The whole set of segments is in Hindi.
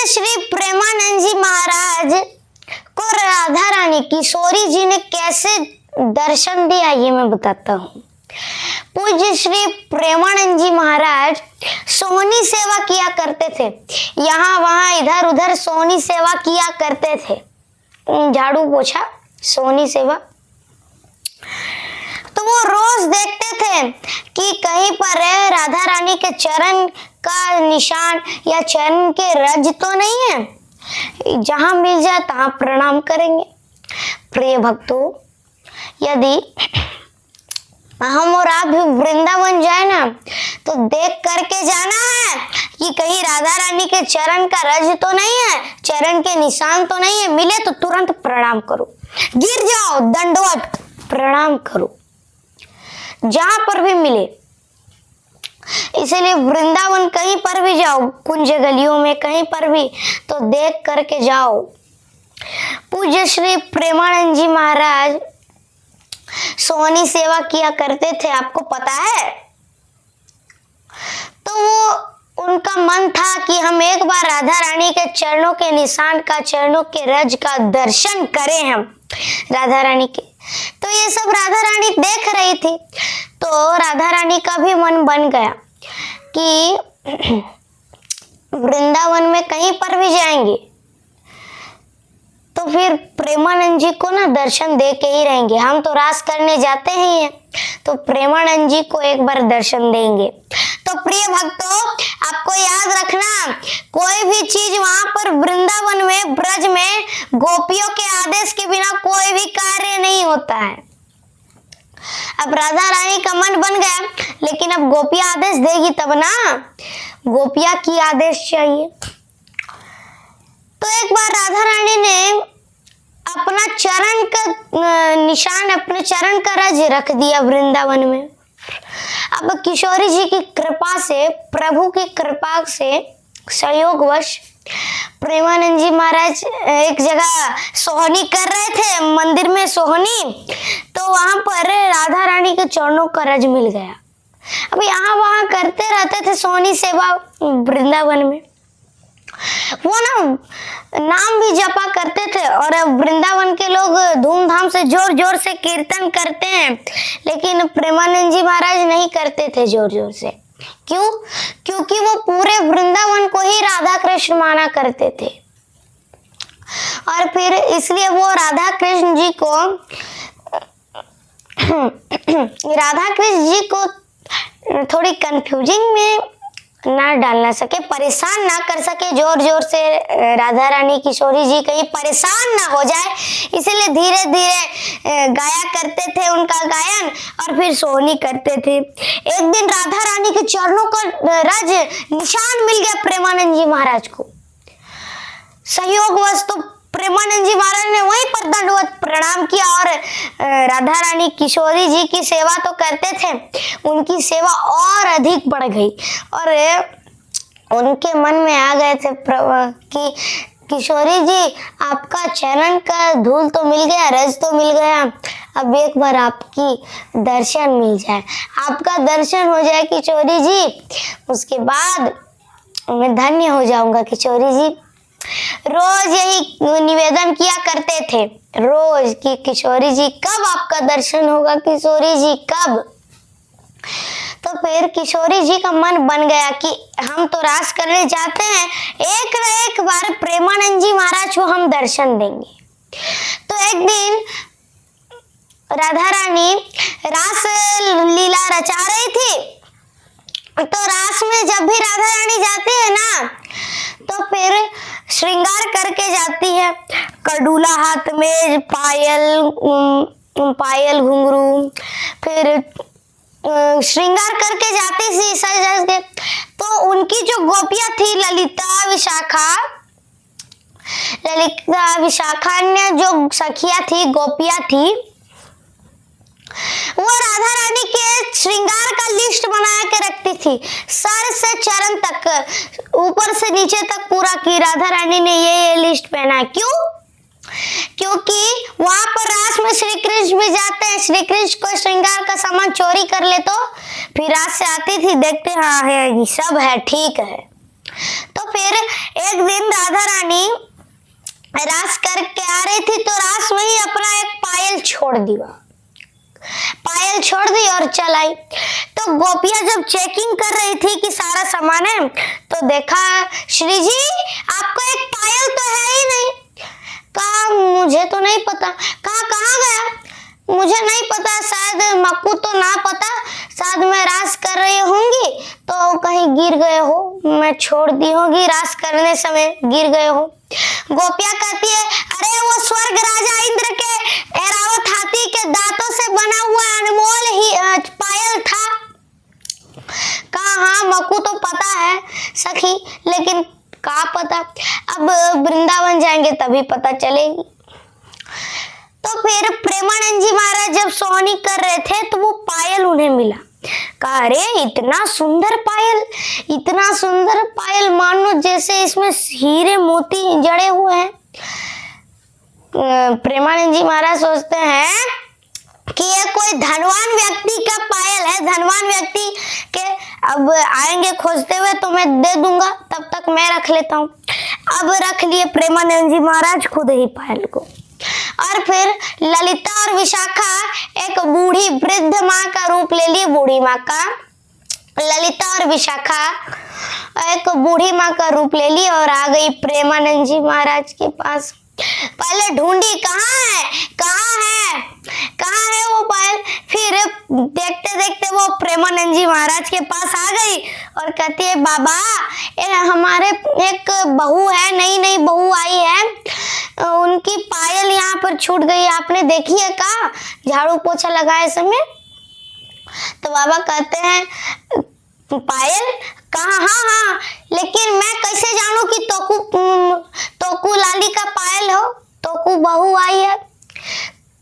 पूज्य श्री प्रेमानंद जी महाराज को राधा रानी किशोरी जी ने कैसे दर्शन दिया ये मैं बताता हूँ। पूज्य श्री प्रेमानंद जी महाराज सोहनी सेवा किया करते थे, यहाँ वहाँ इधर उधर सोहनी सेवा किया करते थे, झाड़ू पोछा सोहनी सेवा। तो वो रोज देखते थे कि कहीं पर राधा रानी के चरण का निशान या चरण के रज तो नहीं है, जहां मिल जाए तहां प्रणाम करेंगे। प्रिय भक्तों, यदि हम और आप भी वृंदावन जाए ना तो देख करके जाना है कि कहीं राधा रानी के चरण का रज तो नहीं है, चरण के निशान तो नहीं है। मिले तो तुरंत प्रणाम करो, गिर जाओ दंडवत प्रणाम करो, जहां पर भी मिले। इसलिए वृंदावन कहीं पर भी जाओ, कुंज गलियों में कहीं पर भी, तो देख करके जाओ। पूज्य श्री प्रेमानंद जी महाराज सोहनी सेवा किया करते थे, आपको पता है। तो वो उनका मन था कि हम एक बार राधा रानी के चरणों के निशान का, चरणों के रज का दर्शन करें हम राधा रानी के। तो ये सब राधा रानी देख रही थी, तो राधा रानी का भी मन बन गया कि वृंदावन में कहीं पर भी जाएंगे तो फिर प्रेमानंद जी को ना दर्शन दे के ही रहेंगे। हम तो रास करने जाते ही हैं, तो प्रेमानंद जी को एक बार दर्शन देंगे। तो प्रिय भक्तों, आपको याद रखना, कोई भी चीज वहां पर वृंदावन में, ब्रज में गोपियों के आदेश के बिना कोई भी कार्य नहीं होता है। अब राधा रानी का मन बन गया, लेकिन अब गोपियां आदेश देगी तब ना, गोपियां की आदेश चाहिए। तो एक बार राधा रानी ने अपना चरण का निशान, अपने चरण का रज रख दिया वृंदावन में। अब किशोरी जी की कृपा से, प्रभु की कृपा से, संयोगवश प्रेमानंद जी महाराज एक जगह सोहनी कर रहे थे, मंदिर में सोहनी, तो वहां पर राधा रानी के चरणों का रज मिल गया। अब यहाँ वहां करते रहते थे सोहनी सेवा वृंदावन में, वो ना नाम भी जपा करते थे। और वृंदावन के लोग धूमधाम से जोर जोर से कीर्तन करते हैं, लेकिन प्रेमानंद जी महाराज नहीं करते थे जोर जोर से। क्यों? क्योंकि वो पूरे वृंदावन को ही राधा कृष्ण माना करते थे, और फिर इसलिए वो राधा कृष्ण जी को थोड़ी कंफ्यूजिंग में ना डालना सके, परेशान ना कर सके जोर जोर से। राधा रानी किशोरी जी कहीं परेशान ना हो जाए, इसलिए धीरे धीरे गाया करते थे उनका गायन, और फिर सोहनी करते थे। एक दिन राधा रानी के चरणों का रज निशान मिल गया प्रेमानंद जी महाराज को। संयोगवश तो प्रेमानंद जी महाराज ने वहीं पर दंडवत प्रणाम किया, और राधा रानी किशोरी जी की सेवा तो करते थे, उनकी सेवा और अधिक बढ़ गई, और उनके मन में आ गए थे कि किशोरी जी, आपका चरण का धूल तो मिल गया, रज तो मिल गया, अब एक बार आपकी दर्शन मिल जाए, आपका दर्शन हो जाए किशोरी जी, उसके बाद मैं धन्य हो जाऊंगा किशोरी जी। रोज यही निवेदन किया करते थे, रोज कि किशोरी जी कब आपका दर्शन होगा, किशोरी जी कब। तो फिर किशोरी जी का मन बन गया कि हम तो रास करने जाते हैं, एक न एक बार प्रेमानंद जी महाराज को हम दर्शन देंगे। तो एक दिन राधा रानी रास लीला रचा रही थी, तो रास में जब भी राधा रानी जाती है ना, तो फिर श्रृंगार करके जाती है, कड़ूला हाथ में, पायल घुंघरू, फिर श्रृंगार करके जाती थी सज के। तो उनकी जो गोपियां थी, ललिता विशाखा अन्य जो सखियां थी, गोपियां थी, वो राधा रानी के श्रृंगार का लिस्ट बना के रखती थी, सर से चरण तक, ऊपर से नीचे तक पूरा की राधा रानी ने ये लिस्ट पहना। क्यों? क्योंकि वहां पर रास में श्री कृष्ण भी जाते हैं, श्री कृष्ण को श्रृंगार का सामान चोरी कर ले तो फिर रास से आती थी, देखते हाँ है सब है, ठीक है। तो फिर एक दिन राधा रही थी तो रास में ही अपना एक पायल छोड़ दिया, पायल छोड़ दी और चल आई। तो गोपियां जब चेकिंग कर रही थी कि सारा सामान है, तो देखा श्री जी आपको एक पायल तो है ही नहीं। कहा मुझे तो नहीं पता। कहा कहाँ गया? मुझे नहीं पता, शायद मक्कू तो ना पता, शायद मैं रास कर रही होंगी तो कहीं गिर गए हो, मैं छोड़ दी होगी रास करने समय गिर गए हो। गोपिया कहती है अरे वो स्वर्ग राजा इंद्र के ऐरावत हाथी के दांतों से बना हुआ अनमोल ही पायल था। कहा हाँ मक्कू तो पता है सखी, लेकिन क्या पता, अब वृंदावन जाएंगे तभी पता चलेगी। तो फिर प्रेमानंद जी महाराज जब सोहनी कर रहे थे तो वो पायल उन्हें मिला। कहा अरे इतना सुंदर पायल, इतना सुंदर पायल, मानो जैसे इसमें हीरे मोती जड़े हुए हैं। प्रेमानंद जी महाराज सोचते हैं कि ये कोई धनवान व्यक्ति का पायल है, धनवान व्यक्ति के अब आएंगे खोजते हुए तो मैं दे दूंगा, तब तक मैं रख लेता हूँ। अब रख लिए प्रेमानंद जी महाराज खुद ही पायल को। और फिर ललिता और विशाखा एक बूढ़ी वृद्ध माँ का रूप ले लिए, बूढ़ी माँ का, ललिता और विशाखा एक बूढ़ी माँ का रूप ले ली और आ गई प्रेमानंद जी महाराज के पास। पहले ढूंढी कहाँ है, कहाँ है, कहाँ है वो पायल। फिर देखते देखते वो प्रेमानंद जी महाराज के पास आ गई और कहती है बाबा हमारे एक बहू है, नई नई बहू आई है, उनकी पायल यहाँ पर छूट गई, आपने देखी है का झाड़ू पोछा लगाए समय? तो बाबा कहते हैं पायल? कहा हाँ हाँ, लेकिन मैं कैसे जानूं कि तोकू लाली का पायल हो, तोकू बहू आई है,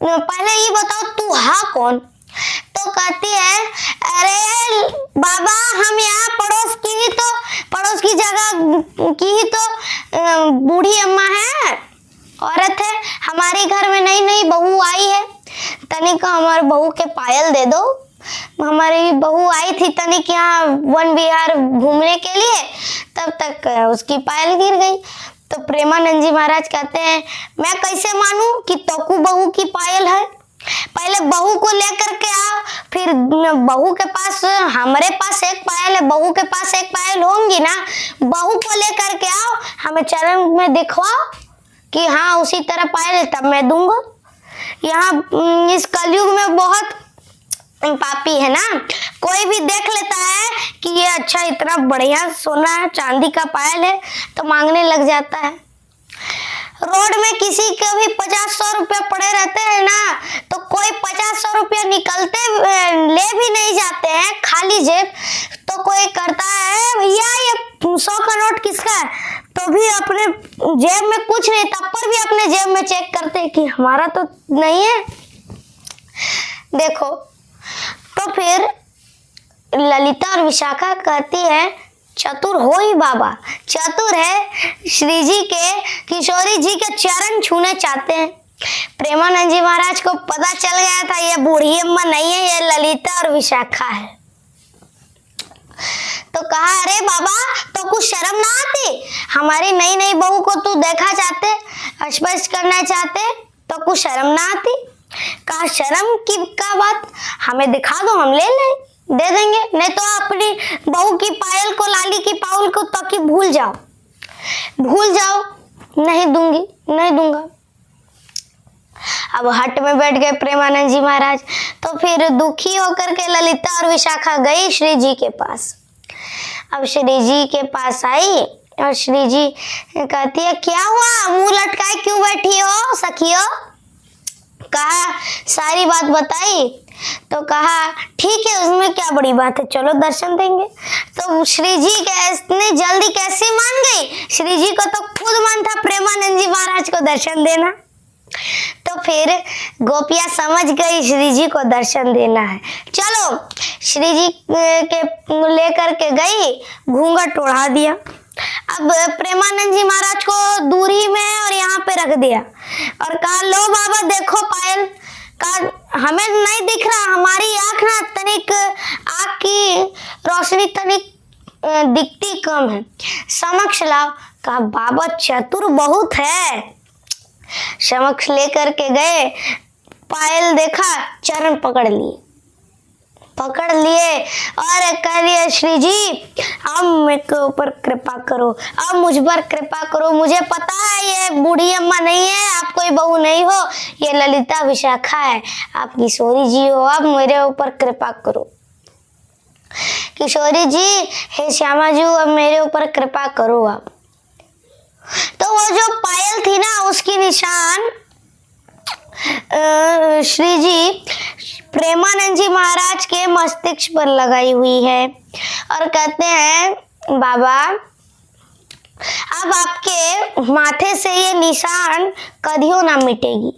पहले ये बताओ तू हा कौन? तो कहती है अरे बाबा हम यहाँ पड़ोस की जगह की ही तो बूढ़ी अम्मा है, औरत है, हमारे घर में नई नई बहू आई है, तनिक हमारे बहू के पायल दे दो। हमारी बहू आई थी तनिक यहाँ वन विहार घूमने के लिए, तब तक उसकी पायल गिर गई। तो प्रेमानंद जी महाराज कहते हैं मैं कैसे मानूं कि तोकू बहू की पायल है? पहले बहू को लेकर के आओ, फिर बहू के पास, हमारे पास एक पायल है, बहू के पास एक पायल होंगी ना, बहू को लेकर के आओ, हमें चरण में दिखवाओ कि हाँ उसी तरह पायल है, तब मैं दूंगा। यहाँ इस कलयुग में बहुत पापी है ना, कोई भी देख लेता है कि ये अच्छा इतना बढ़िया सोना चांदी का पायल है तो मांगने लग जाता है। रोड में किसी के भी 50-100 रुपये पड़े रहते हैं ना, तो कोई 50-100 रुपये निकलते ले भी नहीं जाते हैं खाली जेब, तो कोई करता है भैया ये 100 का नोट किसका है, तो भी अपने जेब में कुछ नहीं, तब पर भी अपने जेब में चेक करते हैं कि हमारा तो नहीं है। देखो तो फिर ललिता और विशाखा कहती है चतुर हो ही बाबा, चतुर है, श्री जी के, किशोरी जी के चरण छूने चाहते हैं। प्रेमानंद जी महाराज को पता चल गया था ये बूढ़ी अम्मा नहीं है, ये ललिता और विशाखा है। तो कहा अरे बाबा तो कुछ शर्म ना आती, हमारी नई नई बहू को तू देखा चाहते, स्पर्श करना चाहते, तो कुछ शर्म ना आती? कहा शर्म की का बात, हमें दिखा दो, हम ले लें, दे देंगे, नहीं तो अपनी बहू की पायल को, लाली की पायल को तो कि भूल जाओ, भूल जाओ, नहीं दूंगी, नहीं दूंगा। अब हट में बैठ गए प्रेमानंद जी महाराज। तो फिर दुखी होकर के ललिता और विशाखा गई श्री जी के पास। अब श्री जी के पास आई और श्री जी कहती है क्या हुआ, मुंह लटकाए क्यों बैठी हो सखियो? कहा सारी बात बताई। तो कहा ठीक है उसमें क्या बड़ी बात है, चलो दर्शन देंगे। तो श्री जी इतनी जल्दी कैसे मान गई? श्री जी को तो खुद मन था प्रेमानंद जी महाराज को दर्शन देना। तो फिर गोपियां समझ गई श्री जी को दर्शन देना है, चलो श्री जी के लेकर के गई, घूंघट उड़ा दिया। अब प्रेमानंद जी महाराज को दूरी में और यहाँ पे रख दिया और कहा लो बाबा देखो पायल। कहा हमें नहीं दिख रहा, हमारी आँख ना तनिक, आँख की रोशनी तनिक दिखती कम है, समक्ष लाओ। कहा बाबा चतुर बहुत है, समक्ष लेकर के गए, पायल देखा, चरण पकड़ लिए और कह दिया, श्री जी अब मेरे ऊपर कृपा करो, अब मुझ पर कृपा करो। मुझे पता है ये बूढ़ी अम्मा नहीं है, आप कोई बहू नहीं हो, ये ललिता विशाखा है, आप किशोरी जी हो, अब मेरे ऊपर कृपा करो। किशोरी जी, हे श्यामा जी, अब मेरे ऊपर कृपा करो आप। तो वो जो पायल थी ना, उसकी निशान श्री जी प्रेमानंद जी महाराज के मस्तिष्क पर लगाई हुई है और कहते हैं, बाबा अब आपके माथे से ये निशान कदियों ना मिटेगी।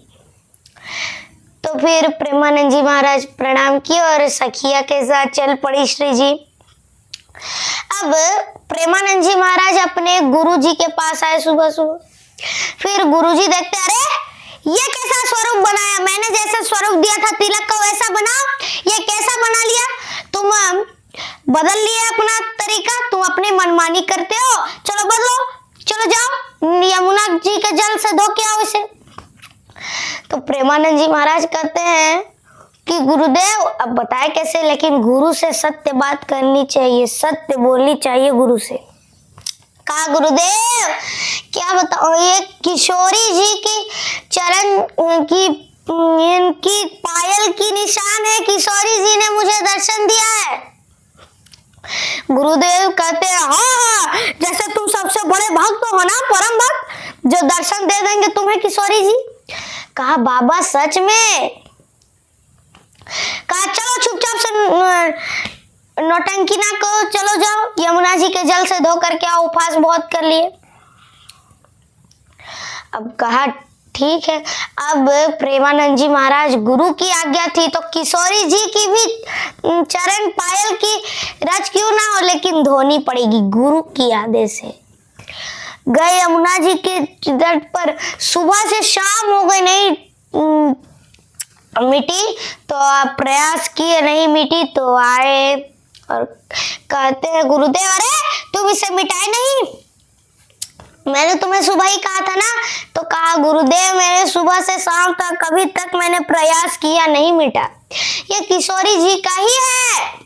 तो फिर प्रेमानंद जी महाराज प्रणाम किए और सखिया के साथ चल पड़ी श्री जी। अब प्रेमानंद जी महाराज अपने गुरु जी के पास आए सुबह सुबह। फिर गुरु जी देखते, अरे ये कैसा स्वरूप बनाया, मैंने जैसा स्वरूप दिया था तिलक का वैसा बनाओ, ये कैसा बना लिया, तुम बदल लिया अपना तरीका, तुम अपनी मनमानी करते हो, चलो बदलो, चलो जाओ यमुना जी के जल से धो के आओ इसे। तो प्रेमानंद जी महाराज कहते हैं कि गुरुदेव अब बताए कैसे, लेकिन गुरु से सत्य बात करनी चाहिए, सत्य बोलनी चाहिए गुरु से। कहा, गुरुदेव क्या बताओ, ये किशोरी जी की चरण की इनकी पायल की निशान है, किशोरी जी ने मुझे दर्शन दिया है। गुरुदेव कहते हैं, हाँ, जैसे तुम सबसे बड़े भक्त हो ना, परम भक्त, जो दर्शन दे देंगे तुम्हें किशोरी जी। कहा, बाबा सच में? कहा, चलो चुपचाप से नौटंकी ना करो, चलो जाओ यमुना जी के जल से धो करके आओ, उपवास बहुत कर लिए। अब कहा, ठीक है। अब प्रेमानंद जी महाराज, गुरु की आज्ञा थी तो किशोरी जी की भी चरण पायल की रच क्यों ना हो, लेकिन धोनी पड़ेगी गुरु की आदेश से। गए यमुना जी के तट पर, सुबह से शाम हो गई, नहीं मिटी, तो आप प्रयास किए, नहीं मिटी, तो आए और कहते हैं, गुरुदेव अरे तुम इसे मिटाए नहीं, मैंने तुम्हें सुबह ही कहा था ना। तो कहा, गुरुदेव मैंने सुबह से शाम तक अभी तक मैंने प्रयास किया, नहीं मिटा, ये किशोरी जी का ही है,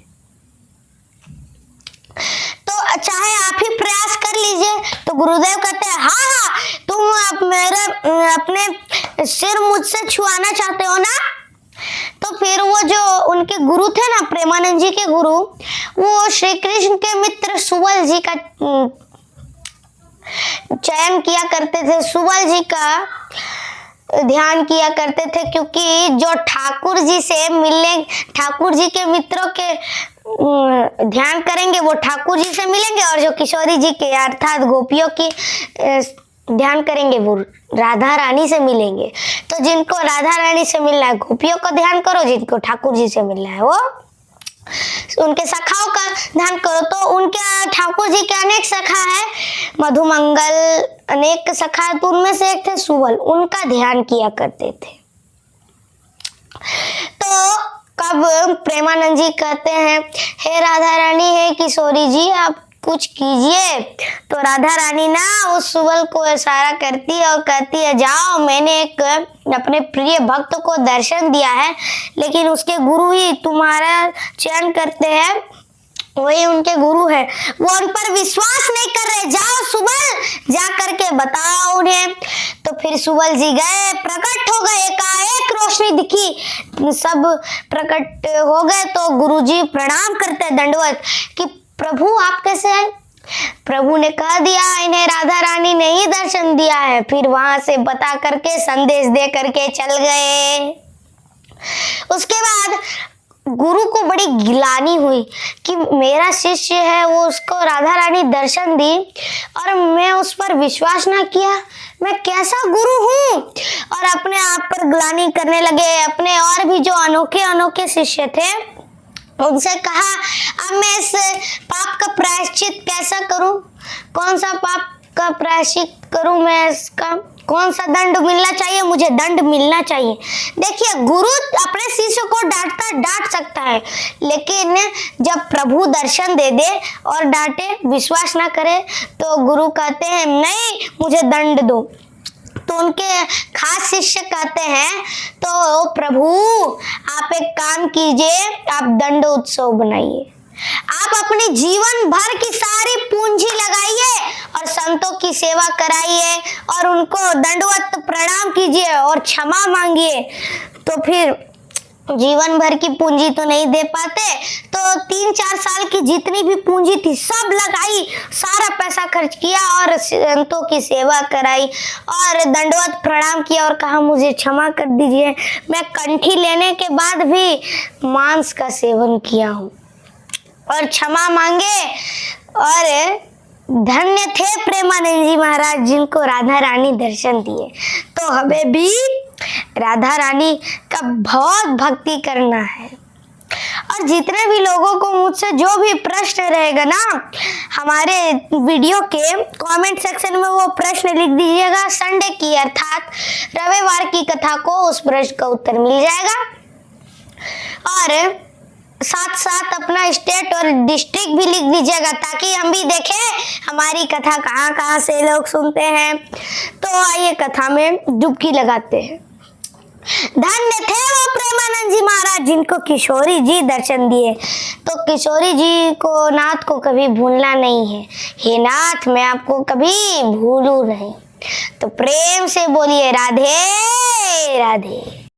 तो चाहे आप ही प्रयास कर लीजिए। तो गुरुदेव कहते हैं, हाँ, तुम अपने सिर मुझसे छुआना चाहते हो ना। तो फिर वो जो उनके गुरु थे ना, प्रेमानंद जी के गुरु, वो श्री कृष्ण के मित्र सुबल जी का चयन किया करते थे, सुबल जी का ध्यान किया करते थे, क्योंकि जो ठाकुर जी से मिलने, ठाकुर जी के मित्रों के ध्यान करेंगे वो ठाकुर जी से मिलेंगे, और जो किशोरी जी के अर्थात गोपियों की ध्यान करेंगे वो राधा रानी से मिलेंगे। तो जिनको राधा रानी से मिलना है गोपियों का ध्यान करो, जिनको ठाकुर जी से मिलना है वो उनके सखाओं का ध्यान करो। तो उनके ठाकुर जी के अनेक सखा है, मधुमंगल अनेक सखा, तो उनमें से एक थे सुबल, उनका ध्यान किया करते थे। तो कब प्रेमानंद जी कहते हैं, हे राधा रानी, हे किशोरी जी, आप कुछ कीजिए। तो राधा रानी ना उस सुबल को इशारा करती है और कहती है, जाओ, मैंने एक अपने प्रिय भक्त को दर्शन दिया है, लेकिन उसके गुरु ही तुम्हारा चयन करते हैं, वही उनके गुरु है, वो उन पर विश्वास नहीं कर रहे, जाओ सुबल, जा करके बताओ उन्हें। तो फिर सुबल जी गए, प्रकट हो गए, एकाएक रोशनी दिखी, सब प्रकट हो गए। तो गुरुजी प्रणाम करते दंडवत कि प्रभु आप कैसे हैं। प्रभु ने कह दिया, इन्हें राधा रानी ने ही दर्शन दिया है। फिर वहां से बता करके संदेश दे करके चल गए। उसके बाद गुरु को बड़ी गिलानी हुई कि मेरा शिष्य है, वो उसको राधा रानी दर्शन दी और मैं उस पर विश्वास ना किया, मैं कैसा गुरु हूँ। और अपने आप पर ग्लानि करने लगे। अपने और भी जो अनोखे अनोखे शिष्य थे उनसे कहा, अब मैं इस पाप का प्रायश्चित कैसा करूं, कौन सा पाप का प्रायश्चित करूं, मैं इसका कौन सा दंड मिलना चाहिए, मुझे दंड मिलना चाहिए। देखिए, गुरु अपने शिष्य को डांट सकता है, लेकिन जब प्रभु दर्शन दे दे और डांटे, विश्वास ना करे, तो गुरु कहते हैं नहीं, मुझे दंड दो। तो उनके खास शिष्य कहते हैं, तो प्रभु आप एक काम कीजिए, आप दंड उत्सव बनाइए, आप अपने जीवन भर की सारी पूंजी लगाइए और संतों की सेवा कराइए और उनको दंडवत प्रणाम कीजिए और क्षमा मांगिए। तो फिर जीवन भर की पूंजी तो नहीं दे पाते, तो 3-4 साल की जितनी भी पूंजी थी सब लगाई, सारा पैसा खर्च किया और संतों की सेवा कराई और दंडवत प्रणाम किया और कहा मुझे क्षमा कर दीजिए, मैं कंठी लेने के बाद भी मांस का सेवन किया हूँ, और क्षमा मांगे। और धन्य थे प्रेमानंद जी महाराज जिनको राधा रानी दर्शन दिए। तो हमें भी राधा रानी का बहुत भक्ति करना है। और जितने भी लोगों को मुझसे जो भी प्रश्न रहेगा ना, हमारे वीडियो के कमेंट सेक्शन में वो प्रश्न लिख दीजिएगा। संडे की अर्थात रविवार की कथा को उस प्रश्न का उत्तर मिल जाएगा। और साथ साथ अपना स्टेट और डिस्ट्रिक्ट भी लिख दीजिएगा ताकि हम भी देखें हमारी कथा कहाँ कहाँ से लोग सुनते हैं। तो आइए कथा में डुबकी लगाते हैं। धन्य थे वो प्रेमानंद जी महाराज जिनको किशोरी जी दर्शन दिए। तो किशोरी जी को नाथ को कभी भूलना नहीं है। हे नाथ मैं आपको कभी भूलूं नहीं। तो प्रेम से बोलिए राधे राधे।